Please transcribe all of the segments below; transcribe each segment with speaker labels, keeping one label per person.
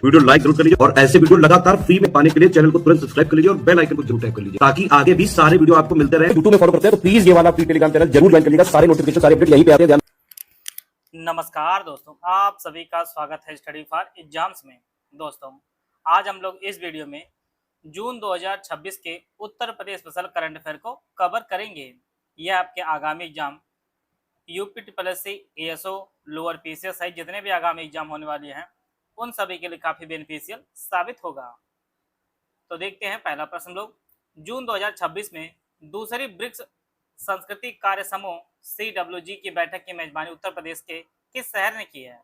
Speaker 1: Video like जरूर कर लीजिए और ऐसे वीडियो लगातार फ्री में पाने के लिए चैनल को तुरंत सब्सक्राइब कर लीजिए और बेल आइकन को जरूर टैप कर लीजिए ताकि आगे भी सारे वीडियो आपको मिलते रहे। यूट्यूब में फॉलो करते हैं तो प्लीज ये वाला फ्री टेलीग्राम चैनल जरूर ज्वाइन कर लीजिएगा। सारे नोटिफिकेशन सारे अपडेट यहीं पे आते हैं।
Speaker 2: नमस्कार दोस्तों, आप सभी का स्वागत है स्टडी फॉर एग्जाम्स में। दोस्तों, आज हम लोग इस वीडियो में जून 2026 के Uttar Pradesh special current affair को कवर करेंगे। यह आपके आगामी exam UP ASO lower PCS जितने भी आगामी एग्जाम होने वाले हैं उन सभी के लिए काफ़ी बेनिफिशियल साबित होगा। तो देखते हैं पहला प्रश्न लोग। जून 2026 में दूसरी ब्रिक्स संस्कृति कार्य समूह CWG की बैठक की मेजबानी उत्तर प्रदेश के किस शहर ने की है?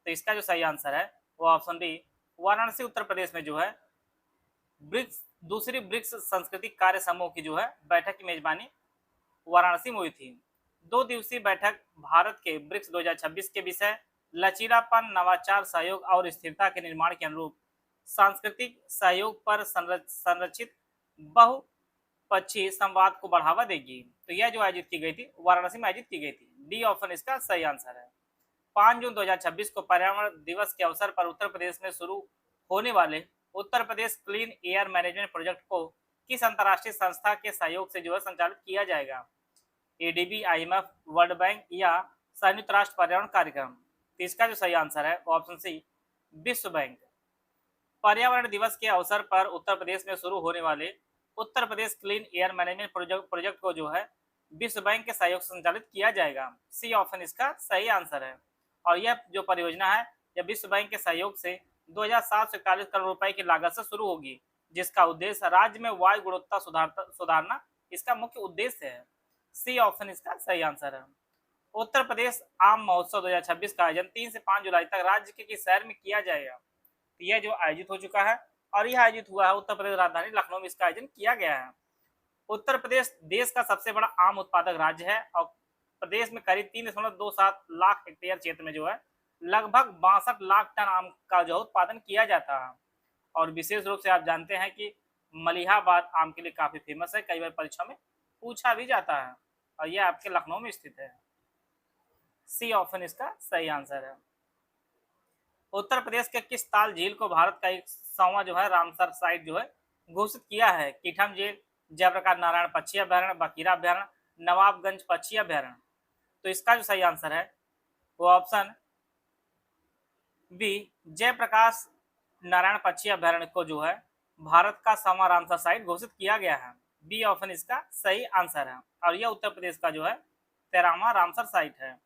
Speaker 2: तो इसका जो सही आंसर है वो ऑप्शन बी वाराणसी उत्तर प्रदेश में जो है दूसरी ब्रिक्स संस्कृति कार्य समूह की जो है बैठक की मेजबानी वाराणसी में हुई थी। 2 दिवसीय बैठक भारत के ब्रिक्स 2026 के विषय लचीलापन, नवाचार, सहयोग और स्थिरता के निर्माण के अनुरूप सांस्कृतिक सहयोग पर संरचित बहुपक्षीय संवाद को बढ़ावा देगी। तो यह जो आयोजित की गई थी वाराणसी में आयोजित की गई थी। डी ऑप्शन इसका सही आंसर है। 5 जून 2026 को पर्यावरण दिवस के अवसर पर उत्तर प्रदेश में शुरू होने वाले Uttar Pradesh clean air management project को किस अंतर्राष्ट्रीय संस्था के सहयोग से जो है संचालित किया जाएगा? ADB, IMF, वर्ल्ड बैंक या संयुक्त राष्ट्र पर्यावरण कार्यक्रम? तो इसका जो सही आंसर है ऑप्शन सी विश्व बैंक। पर्यावरण दिवस के अवसर पर उत्तर प्रदेश में शुरू होने वाले Uttar Pradesh clean air management project को जो है विश्व बैंक के सहयोग से संचालित किया जाएगा। सी ऑप्शन इसका सही आंसर है। और यह जो परियोजना है यह विश्व बैंक के सहयोग से 2741 करोड़ रुपए की लागत से शुरू होगी, जिसका उद्देश्य राज्य में वायु गुणवत्ता सुधारना इसका मुख्य उद्देश्य है। सी ऑप्शन इसका सही आंसर है। उत्तर प्रदेश आम महोत्सव 2026 का आयोजन 3 से 5 जुलाई तक राज्य के किस शहर में किया जाएगा? यह जो आयोजित हो चुका है और यह आयोजित हुआ है उत्तर प्रदेश राजधानी लखनऊ में इसका आयोजन किया गया है। उत्तर प्रदेश देश का सबसे बड़ा आम उत्पादक राज्य है और प्रदेश में करीब 3.27 लाख हेक्टेयर क्षेत्र में जो है लगभग 62 लाख टन आम का जो उत्पादन किया जाता है। और विशेष रूप से आप जानते हैं कि मलिहाबाद आम के लिए काफी फेमस है, कई बार परीक्षा में पूछा भी जाता है और यह आपके लखनऊ में स्थित है। सी ऑप्शन इसका सही आंसर है। उत्तर प्रदेश के किस ताल झील को भारत का 100वां जो है रामसर साइट जो है घोषित किया है? कीठम झील, जयप्रकाश नारायण पक्षी अभ्यारण्य, बकीरा अभ्यारण्य, नवाबगंज पक्षी अभ्यारण्य? तो इसका जो सही आंसर है वो ऑप्शन बी जयप्रकाश नारायण पक्षी अभ्यारण्य को जो है भारत का 100वां रामसर साइट घोषित किया गया है। बी ऑप्शन इसका सही आंसर है और यह उत्तर प्रदेश का जो है 13वां रामसर साइट है।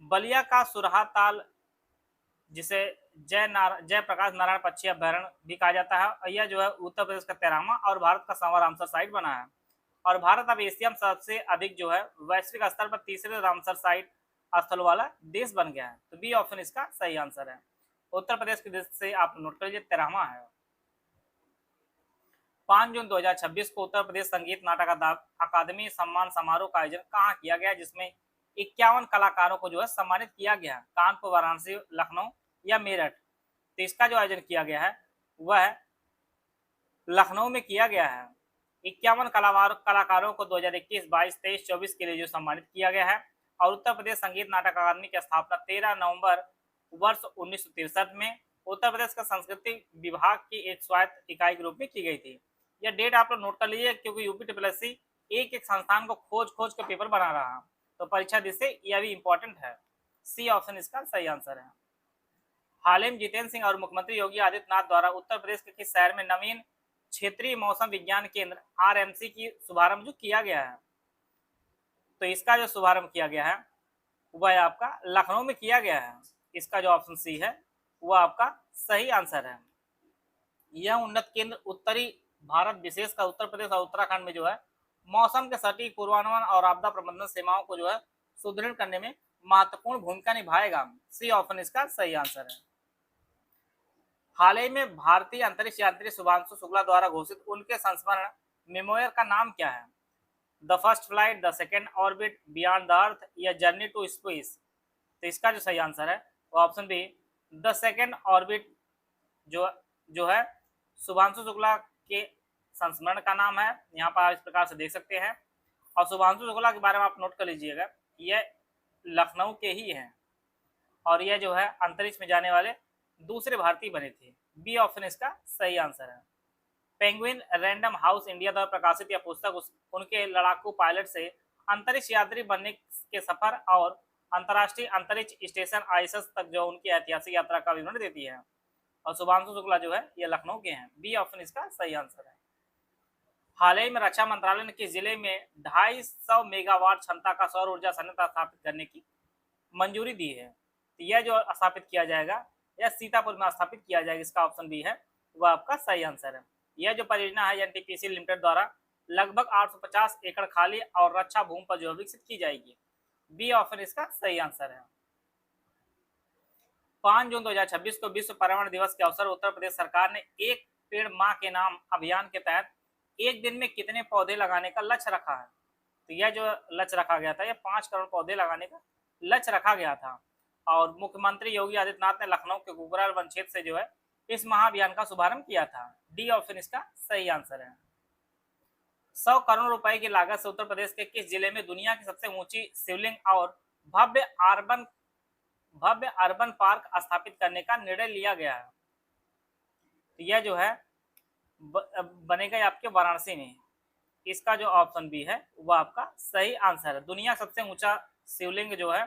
Speaker 2: बलिया का सुरहा ताल जिसे जयप्रकाश नारायण पक्षी अभ्यारण्य भी कहा जाता है और यह जो है उत्तर प्रदेश का 13वां और भारत का 100वां रामसर साइट बना है। और भारत अब एशिया में सबसे अधिक जो है वैश्विक स्तर पर तीसरे रामसर साइट स्थल वाला देश बन गया है। तो बी ऑप्शन इसका सही आंसर है। उत्तर प्रदेश के देश से आप नोट कर लीजिए 13वां है। 5 जून 2026 को उत्तर प्रदेश संगीत नाटक अकादमी सम्मान समारोह का आयोजन कहाँ किया गया, जिसमें 51 कलाकारों को जो है सम्मानित किया गया? कानपुर, वाराणसी, लखनऊ या मेरठ? तो इसका जो आयोजन किया गया है वह लखनऊ में किया गया है। 51 कलाकारों को 2021, 22, 23, 24 के लिए जो सम्मानित किया गया है। और उत्तर प्रदेश संगीत नाटक अकादमी की स्थापना 13 नवंबर वर्ष 1963 में उत्तर प्रदेश का संस्कृति विभाग की एक स्वायत्त इकाई के रूप में की गई थी। यह डेट आप लोग नोट कर लीजिए क्योंकि यूपी एक संस्थान को खोज के पेपर बना रहा है, तो परीक्षा दृष्टि से यह भी इंपॉर्टेंट है। सी ऑप्शन इसका सही आंसर है। हाल ही में जितेंद्र सिंह और मुख्यमंत्री योगी आदित्यनाथ द्वारा उत्तर प्रदेश के किस शहर में नवीन क्षेत्रीय मौसम विज्ञान केंद्र RMC की शुभारंभ जो किया गया है? तो इसका जो शुभारंभ किया गया है वह आपका लखनऊ में किया गया है। इसका जो ऑप्शन सी है वह आपका सही आंसर है। यह उन्नत केंद्र उत्तरी भारत विशेषकर उत्तर प्रदेश और उत्तराखंड में जो है मौसम के सटीक पूर्वानुमान और आपदा प्रबंधन सेवाओं को जो है सुदृढ़ करने में महत्वपूर्ण भूमिका निभाएगा। सी ऑप्शन इसका सही आंसर है। हाल ही में भारतीय अंतरिक्ष यात्री शुभांशु शुक्ला द्वारा घोषित उनके संस्मरण मेमोयर का नाम क्या है? The first flight, the second orbit, beyond the earth या जर्नी टू स्पेस? तो इसका जो सही आंसर है वो option be the second orbit जो है शुभांशु शुक्ला के संस्मरण का नाम है। यहाँ पर इस प्रकार से देख सकते हैं। और शुभांशु शुक्ला के बारे में आप नोट कर लीजिएगा, यह लखनऊ के ही हैं और यह जो है अंतरिक्ष में जाने वाले दूसरे भारतीय बने थे। बी ऑप्शन इसका सही आंसर है। पेंगुइन रैंडम हाउस इंडिया द्वारा प्रकाशित यह पुस्तक उनके लड़ाकू पायलट से अंतरिक्ष यात्री बनने के सफर और अंतर्राष्ट्रीय अंतरिक्ष स्टेशन आईएसएस तक जो उनकी ऐतिहासिक यात्रा का विवरण देती है। और शुभांशु शुक्ला जो है ये लखनऊ के हैं। बी ऑप्शन इसका सही आंसर है। हाल ही में रक्षा मंत्रालय ने किस जिले में 250 मेगावाट क्षमता का सौर ऊर्जा संयंत्र स्थापित करने की मंजूरी दी है? तो यह जो स्थापित किया जाएगा यह सीतापुर में स्थापित किया जाएगा। इसका ऑप्शन बी है वह आपका सही आंसर है। यह जो परियोजना है एनटीपीसी लिमिटेड द्वारा लगभग 850 एकड़ खाली और रक्षा भूमि पर जो विकसित की जाएगी। बी ऑप्शन इसका सही आंसर है। 5 जून 2026 को विश्व पर्यावरण दिवस के अवसर उत्तर प्रदेश सरकार ने एक पेड़ मां के नाम अभियान के तहत एक दिन में कितने पौधे लगाने का लक्ष्य रखा है? तो यह जो लक्ष्य रखा गया था यह 5 करोड़ पौधे लगाने का लक्ष्य रखा गया था। और मुख्यमंत्री योगी आदित्यनाथ ने लखनऊ के गुगराल वन क्षेत्र से जो है इस महाअभियान का शुभारंभ किया था। डी ऑप्शन इसका सही आंसर है। 100 करोड़ रुपए की लागत से उत्तर प्रदेश के किस जिले में दुनिया की सबसे ऊंची शिवलिंग और भव्य अर्बन पार्क स्थापित करने का निर्णय लिया गया है? तो यह जो है बनेगा आपके वाराणसी में। इसका जो ऑप्शन बी है वह आपका सही आंसर है। दुनिया सबसे ऊंचा शिवलिंग जो है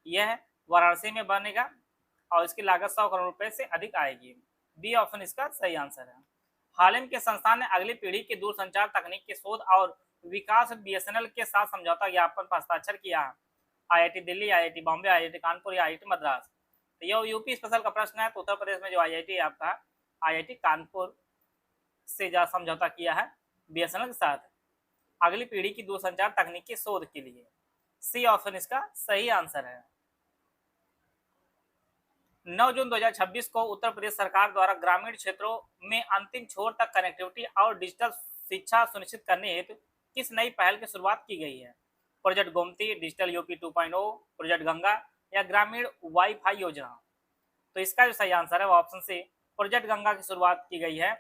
Speaker 2: यह वाराणसी में बनेगा और इसकी लागत 100 करोड़ रुपए से अधिक आएगी। बी ऑप्शन इसका सही आंसर है। हाल ही के संस्थान ने अगली पीढ़ी की दूरसंचार तकनीक के शोध और विकास बीएसएनएल के साथ समझौता ज्ञापन पर हस्ताक्षर किया है। IIT Delhi, IIT Bombay, IIT Kanpur या आईआईटी मद्रास? तो यह यूपी स्पेशल का प्रश्न है। तो उत्तर प्रदेश में जो आईआईटी आपका आईआईटी कानपुर से जा समझौता किया है बीएसएनएल के साथ अगली पीढ़ी की दूरसंचार तकनीक के शोध के लिए। सी ऑप्शन इसका सही आंसर है। 9 जून 2026 को उत्तर प्रदेश सरकार द्वारा ग्रामीण क्षेत्रों में अंतिम छोर तक कनेक्टिविटी और डिजिटल शिक्षा सुनिश्चित करने हेतु किस नई पहल की शुरुआत की गई है? Project Gomti, digital UP 2.0, project Ganga या ग्रामीण वाईफाई योजना? तो इसका जो सही आंसर है वो ऑप्शन सी प्रोजेक्ट गंगा की शुरुआत की गई है।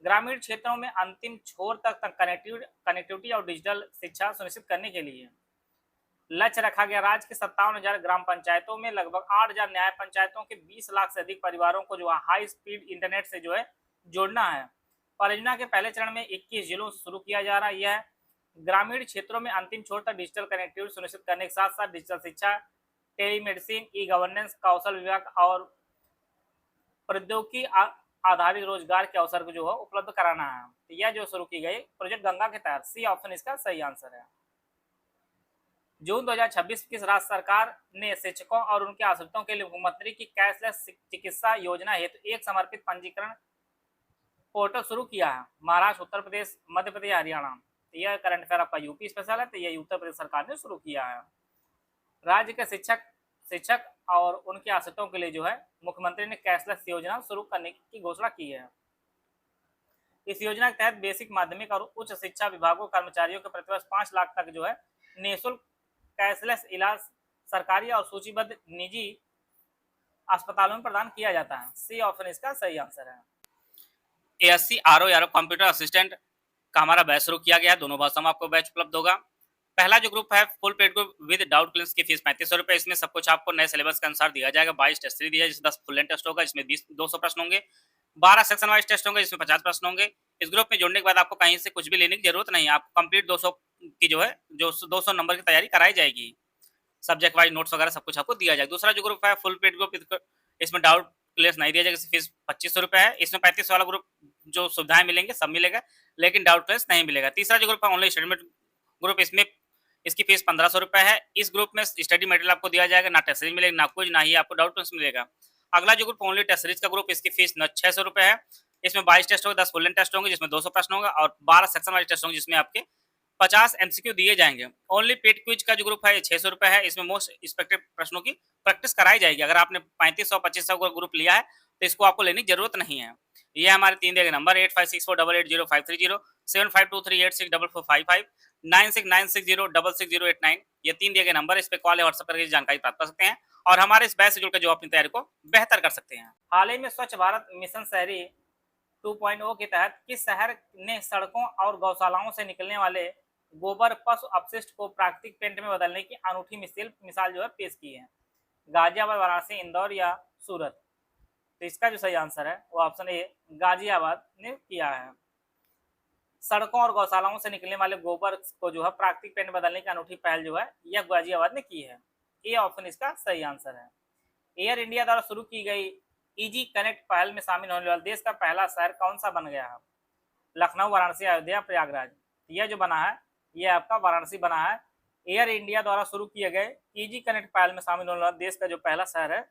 Speaker 2: ग्रामीण क्षेत्रों में अंतिम छोर तक कनेक्टिविटी और डिजिटल शिक्षा सुनिश्चित करने के लिए लक्ष्य रखा गया। राज्य के 57,000 ग्राम पंचायतों में लगभग 8,000 न्याय पंचायतों के 20 लाख से अधिक परिवारों को जो हाई स्पीड इंटरनेट से जो है जोड़ना है। परियोजना के पहले चरण में 21 जिलों से शुरू किया जा रहा है। यह ग्रामीण क्षेत्रों में अंतिम छोर तक डिजिटल कनेक्टिविटी सुनिश्चित करने के साथ साथ डिजिटल शिक्षा, टेलीमेडिसिन, ई गवर्नेंस, कौशल विभाग और प्रौद्योगिकी आधारित रोजगार के अवसर को जो है उपलब्ध कराना है। तो यह जो शुरू की गई प्रोजेक्ट गंगा के तहत। सी ऑप्शन इसका सही आंसर है। जून 2026 की राज्य सरकार ने शिक्षकों और उनके आश्रितों के लिए मुख्यमंत्री की कैशलेस चिकित्सा योजना हेतु एक समर्पित पंजीकरण पोर्टल शुरू किया है। महाराष्ट्र, उत्तर प्रदेश, मध्य प्रदेश, हरियाणा? यह करंट अफेयर आपका यूपी स्पेशल है। तो यह उत्तर प्रदेश सरकार ने शुरू किया है। राज्य के शिक्षक और उनके आश्रितों के लिए जो है मुख्यमंत्री ने कैशलेस योजना शुरू करने की घोषणा की है। इस योजना के तहत बेसिक, माध्यमिक और उच्च शिक्षा विभागों कर्मचारियों के प्रतिवर्ष 5 लाख तक जो है निःशुल्क कैशलेस इलाज सरकारी और सूचीबद्ध निजी अस्पतालों में प्रदान किया जाता है। सी ऑप्शन इसका सही आंसर है। एएससी आरओ या कंप्यूटर असिस्टेंट का हमारा बैच शुरू किया गया है। दोनों भाषाओं में आपको बैच उपलब्ध होगा। पहला जो ग्रुप है full paid group with doubt clearance की फीस 3500 रुपए। इसमें सब कुछ आपको नए सिलेबस के अनुसार दिया जाएगा। 22 टेस्ट सीरीज दिया है जिसमें 10 फुल लेंथ टेस्ट होगा, इसमें 200 प्रश्न होंगे। 12 सेक्शन वाइज टेस्ट होंगे जिसमें 50 प्रश्न होंगे। इस ग्रुप में जुड़ने के बाद आपको कहीं से कुछ भी लेने की जरूरत नहीं है। आपको कंप्लीट 200 की जो है 200 नंबर की तैयारी कराई जाएगी। सब्जेक्ट वाइज नोट्स वगैरह सब कुछ आपको दिया जाएगा। दूसरा जो ग्रुप है फुल पेड ग्रुप, इसमें डाउट क्लियर नहीं दिया जाएगा, इसकी फीस 2500 रुपए है। इसमें 35 वाला ग्रुप जो सुविधाएं मिलेंगे सब मिलेगा लेकिन डाउट क्लियर नहीं मिलेगा। तीसरा जो ग्रुप है ओनली स्टडी ग्रुप, इसमें इसकी फीस 1500 रुपए है। इस ग्रुप में स्टडी मटेरियल आपको दिया जाएगा, ना टेस्ट सीरीज मिलेगा, ना कुछ, ना ही आपको डाउट क्लियर मिलेगा। अगला जो ग्रुप ओनली टेस्ट सीरीज का ग्रुप, इसकी फीस 600 रुपए है। इसमें 22 टेस्ट होंगे, 10 फुल लेंथ टेस्ट होंगे जिसमें 200 प्रश्न होगा और 12 सेक्शन वाइज टेस्ट होंगे जिसमें आपके 50 एमसीक्यू दिए जाएंगे। ओनली पेड क्विज का जो ग्रुप है ये 600 रुपए है। इसमें मोस्ट एक्सपेक्टेड प्रश्नों की प्रैक्टिस कराई जाएगी। अगर आपने 3500-2500 का ग्रुप लिया है तो इसको आपको लेने की जरूरत नहीं है। ये हमारे 3 दिए गए नंबर 8564880530, 7523864455, 9696066089, ये 3 दिए गए नंबर, इस पे कॉल या व्हाट्सएप करके जानकारी प्राप्त कर सकते हैं और हमारे इस बैच से जुड़कर जो अपनी तैयारी को बेहतर कर सकते हैं। हाल ही में स्वच्छ भारत मिशन शहरी 2.0 के तहत किस शहर ने सड़कों और गौशालाओं से निकलने वाले गोबर पशु अपशिष्ट को प्राकृतिक पेंट में बदलने की अनूठी मिसाल जो है पेश की है? गाजियाबाद, वाराणसी, इंदौर या सूरत? तो इसका जो सही आंसर है वो ऑप्शन ए गाजियाबाद ने किया है। सड़कों और गौशालाओं से निकलने वाले गोबर को जो है प्राकृतिक पेंट बदलने की अनूठी पहल जो है यह गाजियाबाद ने की है। ये ऑप्शन इसका सही आंसर है। एयर इंडिया द्वारा शुरू की गई इजी कनेक्ट पहल में शामिल होने वाला देश का पहला शहर कौन सा बन गया है? लखनऊ, वाराणसी, अयोध्या, प्रयागराज। यह जो बना है यह आपका वाराणसी बना है। एयर इंडिया द्वारा शुरू किए गए इजी कनेक्ट पहल में शामिल होने वाला देश का जो पहला शहर है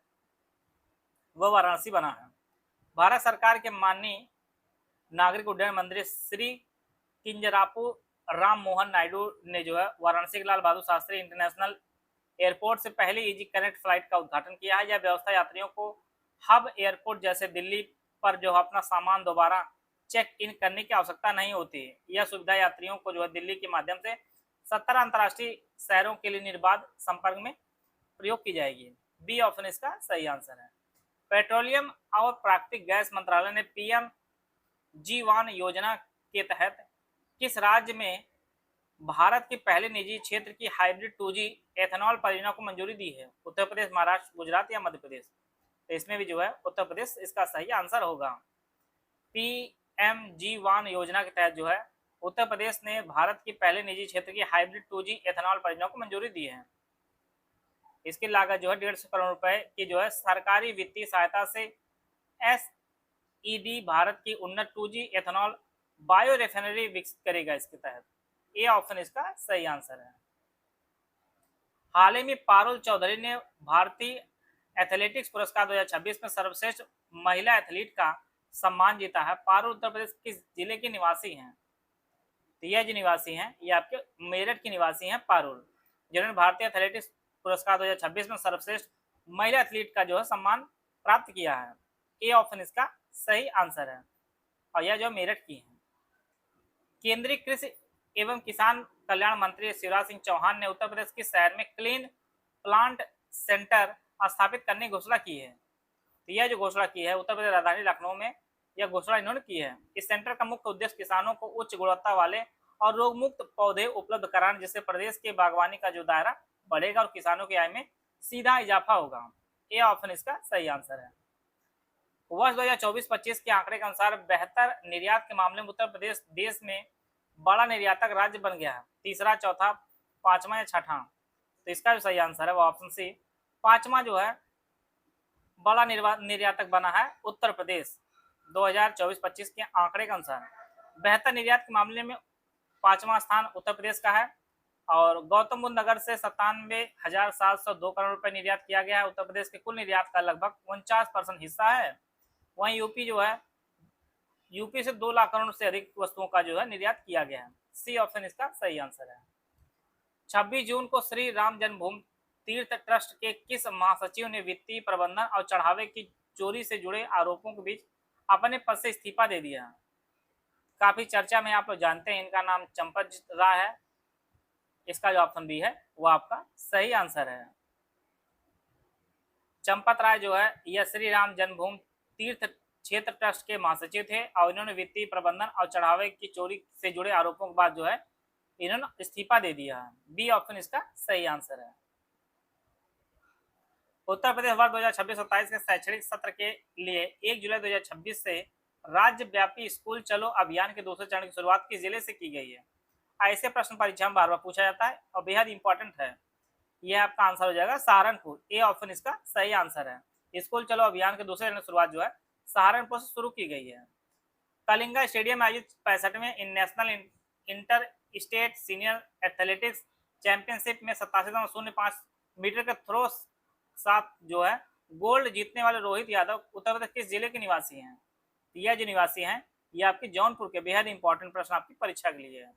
Speaker 2: वह वाराणसी बना है। भारत सरकार के माननीय नागरिक उड्डयन मंत्री श्री किंजरापू राम मोहन नायडू ने जो है वाराणसी के लाल बहादुर शास्त्री इंटरनेशनल एयरपोर्ट से पहली इजी कनेक्ट फ्लाइट का उद्घाटन किया है। यह व्यवस्था यात्रियों को हब एयरपोर्ट जैसे दिल्ली पर जो है अपना सामान दोबारा चेक इन करने की आवश्यकता नहीं होती है। यह सुविधा यात्रियों को जो है दिल्ली के माध्यम से 17 अंतर्राष्ट्रीय शहरों के लिए निर्बाध संपर्क में प्रयोग की जाएगी। बी ऑप्शन इसका सही आंसर है। पेट्रोलियम और प्राकृतिक गैस मंत्रालय ने पीएम जीवान योजना के तहत किस राज्य में भारत के पहले निजी क्षेत्र की हाइब्रिड 2G एथेनॉल परियोजना को मंजूरी दी है? उत्तर प्रदेश, महाराष्ट्र, गुजरात या मध्य प्रदेश? तो इसमें भी जो है उत्तर प्रदेश इसका सही आंसर होगा। पीएमजीवान योजना के तहत जो है उत्तर प्रदेश ने भारत की पहले निजी क्षेत्र की हाइब्रिड 2G एथेनॉल परियोजना को मंजूरी दी है। इसकी लागत जो है 150 करोड़ रुपए की जो है सरकारी वित्तीय सहायता से एसईडी भारत की उन्नत 2G एथेनॉल बायो रिफाइनरी विकसित करेगा। इसके तहत ए ऑप्शन इसका सही आंसर है। हाल ही में पारुल चौधरी ने भारतीय एथलेटिक्स पुरस्कार 2026 में सर्वश्रेष्ठ महिला एथलीट का सम्मान जीता है। पारुल उत्तर प्रदेश किस जिले के निवासी हैं? तो यह जो निवासी हैं ये आपके मेरठ के निवासी हैं पारुल, जिन्होंने भारतीय एथलेटिक्स पुरस्कार 2026 में सर्वश्रेष्ठ महिला एथलीट का जो है सम्मान प्राप्त किया है। ए ऑप्शन इसका सही आंसर है और यह जो मेरठ की है। केंद्रीय कृषि एवं किसान कल्याण मंत्री शिवराज सिंह चौहान ने उत्तर प्रदेश के शहर में क्लीन प्लांट सेंटर स्थापित करने की घोषणा की है। तो यह जो घोषणा की है उत्तर प्रदेश राजधानी लखनऊ में यह घोषणा इन्होंने की है। इस सेंटर का मुख्य उद्देश्य किसानों को उच्च गुणवत्ता वाले और रोग मुक्त पौधे उपलब्ध कराना, जिससे प्रदेश के बागवानी का जो दायरा बढ़ेगा और किसानों की आय में सीधा इजाफा होगा। ये ऑप्शन इसका सही आंसर है। वर्ष 2024-25 के आंकड़े के अनुसार बेहतर निर्यात के मामले में उत्तर प्रदेश देश में बड़ा निर्यातक राज्य बन गया है। तीसरा, चौथा, पांचवा या छठा? तो इसका जो सही आंसर है वो ऑप्शन सी पांचवा जो है बड़ा निर्यातक बना है उत्तर प्रदेश 2024-25 के आंकड़े के अनुसार। बेहतर निर्यात के मामले में पांचवा स्थान उत्तर प्रदेश का है और गौतम बुद्ध नगर से 97,702 करोड़ रुपए निर्यात किया गया है। उत्तर प्रदेश के कुल निर्यात का लगभग 49% हिस्सा है। वहीं यूपी जो है यूपी से 2 लाख करोड़ से अधिक वस्तुओं का जो है निर्यात किया गया है। सी ऑप्शन इसका सही आंसर है। 26 जून को श्री राम जन्मभूमि तीर्थ ट्रस्ट के किस महासचिव ने वित्तीय प्रबंधन और चढ़ावे की चोरी से जुड़े आरोपों के बीच अपने पद से इस्तीफा दे दिया? काफी चर्चा में आप लोग जानते हैं, इनका नाम चंपत राय है। इसका जो ऑप्शन बी है वो आपका सही आंसर है। चंपत राय जो है यह श्री राम जन्मभूमि तीर्थ क्षेत्र ट्रस्ट के महासचिव थे और इन्होंने वित्तीय प्रबंधन और चढ़ावे की चोरी से जुड़े आरोपों के बाद जो है इन्होंने इस्तीफा दे दिया है। बी ऑप्शन इसका सही आंसर है। उत्तर प्रदेश वर्ष 2026-27 के शैक्षणिक सत्र के लिए 1 जुलाई 2026 से राज्य व्यापी स्कूल चलो अभियान के दूसरे चरण की शुरुआत किस जिले से की गई है? ऐसे प्रश्न परीक्षा में बार बार पूछा जाता है और बेहद इंपॉर्टेंट है। यह आपका आंसर हो जाएगा सहारनपुर। ए ऑप्शन इसका सही आंसर है। स्कूल चलो अभियान के दूसरे चरण की शुरुआत जो है सहारनपुर से शुरू की गई है। कलिंगा स्टेडियम में आयोजित 65वें national inter state senior athletics championship में 87.05 मीटर के थ्रो साथ जो है गोल्ड जीतने वाले रोहित यादव उत्तर प्रदेश किस जिले के निवासी हैं? यह जो निवासी हैं ये आपके जौनपुर के। बेहद इंपॉर्टेंट प्रश्न आपकी परीक्षा के लिए है।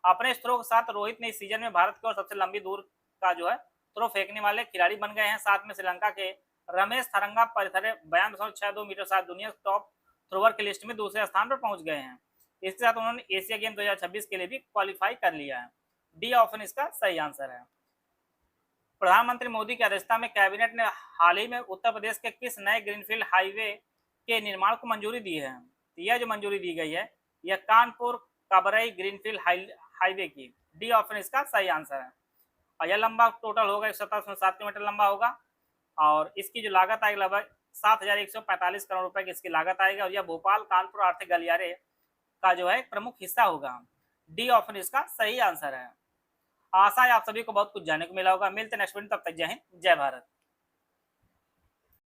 Speaker 2: अपने थ्रो के साथ रोहित ने इस सीजन में भारत की ओर सबसे लंबी दूर का जो है थ्रो फेंकने वाले खिलाड़ी बन गए हैं। साथ में श्रीलंका के रमेश थरंगा परिथरे 92.62 मीटर साथ दुनिया टॉप थ्रोवर की लिस्ट में दूसरे स्थान पर पहुंच गए हैं। इसके साथ उन्होंने एशिया गेम 2026 के लिए भी क्वालिफाई कर लिया है। डी ऑप्शन इसका सही आंसर है। प्रधानमंत्री मोदी की अध्यक्षता में कैबिनेट ने हाल ही में उत्तर प्रदेश के किस नए ग्रीनफील्ड हाईवे के निर्माण को मंजूरी दी है? यह जो मंजूरी दी गई है यह कानपुर काबरई ग्रीनफील्ड हाईवे की। डी ऑप्शन इसका सही आंसर है और यह लंबा टोटल होगा 117.7 किलोमीटर लंबा होगा और इसकी जो लागत आएगी लगभग 7,145 करोड़ रुपए की इसकी लागत आएगी और यह भोपाल कानपुर आर्थिक गलियारे का जो है एक प्रमुख हिस्सा होगा। डी ऑप्शन इसका सही आंसर है। आशा है आप सभी को बहुत कुछ जानने को मिला होगा। मिलते हैं नेक्स्ट वीडियो, तब तक जय हिंद, जय भारत।